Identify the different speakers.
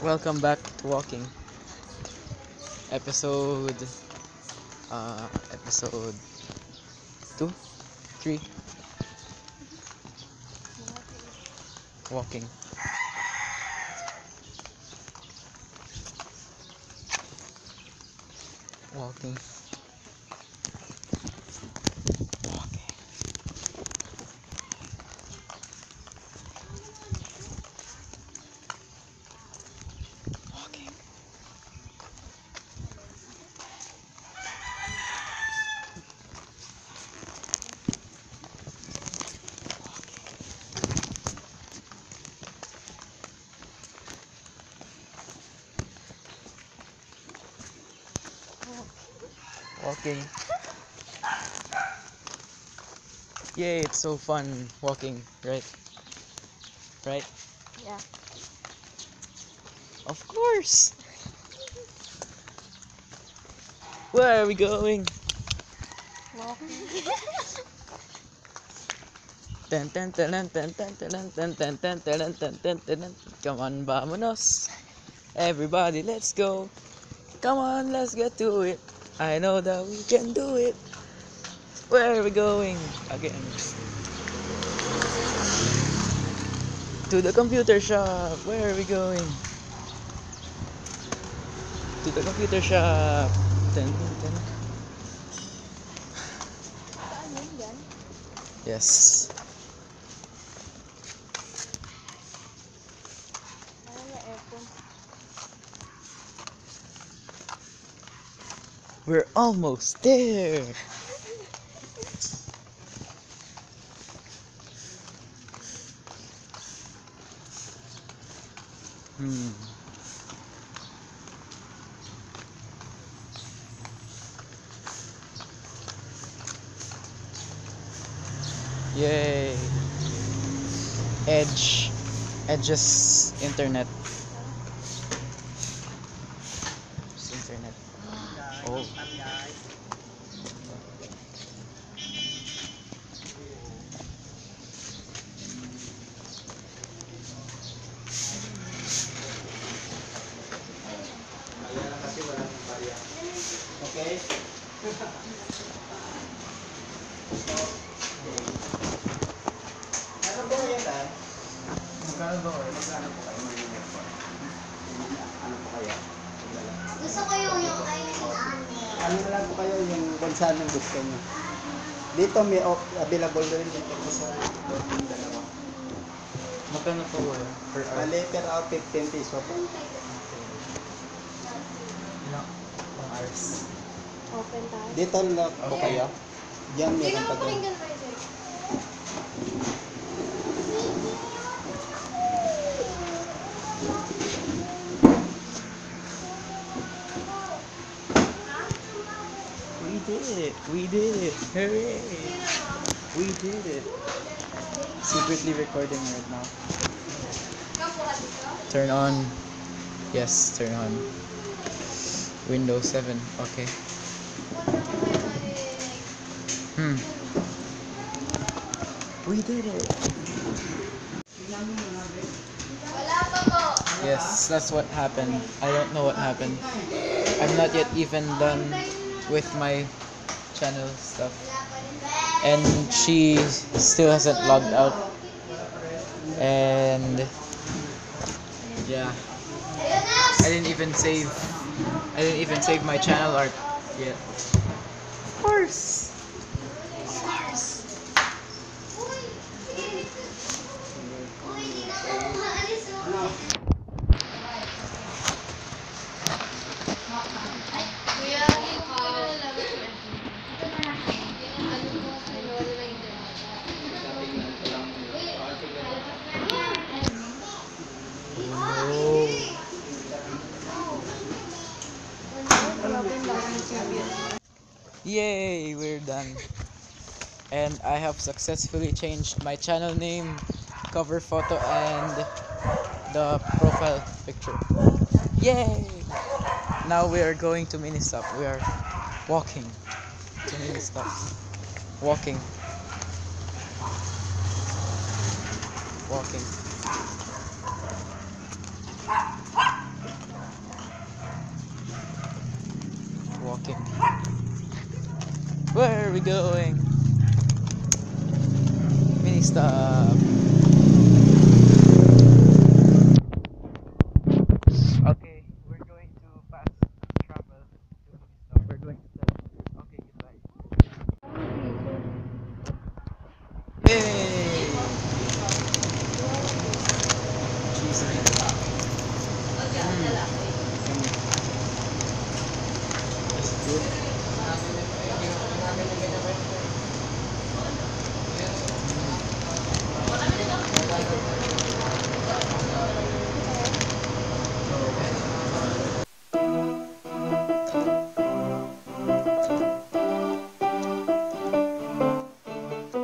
Speaker 1: Welcome back to Walking. Episode episode 2, 3. Walking. Walking. Walking. Walking. Walking. Yay, it's so fun walking, right? Right?
Speaker 2: Yeah.
Speaker 1: Of course. Where are we going?
Speaker 2: Walking.
Speaker 1: Ten ten ten ten ten ten ten ten ten ten ten ten ten. Come on, vámonos. Everybody, let's go. Come on, let's get to it. I know that we can do it. Where are we going? Again. To the computer shop. Where are we going? To the computer shop. Ten, ten, ten.
Speaker 2: Saan yun yan?
Speaker 1: Yes.
Speaker 2: Ano na aircon?
Speaker 1: We're almost there. Yay. Edge's internet. Just internet. Oh.
Speaker 3: Okay? Ano ba yan, Tan? Magkano ba kayo? Magkano po kayo? Ano po kaya?
Speaker 4: Gusto ko yung
Speaker 3: Ano na lang po kayo yung bansa ng gusto nyo? Dito may available rin dito po sa yung dalawa.
Speaker 1: Magkano po per hour?
Speaker 3: Bale, per hour 15 piso po.
Speaker 1: Ilang hours?
Speaker 2: Open tayo.
Speaker 3: Dito lang po kayo. Diyan meron pa doon.
Speaker 1: We did it! We did it! Hooray! We did it! Secretly recording right now. Turn on. Yes, turn on. Windows 7. Okay. We did it!
Speaker 4: Wala pa po.
Speaker 1: Yes, that's what happened. I don't know what happened. I'm not yet even done with my channel stuff. And she still hasn't logged out. And yeah, I didn't even save my channel art yet. Of course. Of course.
Speaker 4: Uy, hindi na ako maalis mo. Kuya,
Speaker 1: Yay, we're done. And I have successfully changed my channel name, cover photo, and the profile picture. Yay! Now we are going to mini stop. We are walking to mini stop. Walking. Walking. Where are we going? Mini stop.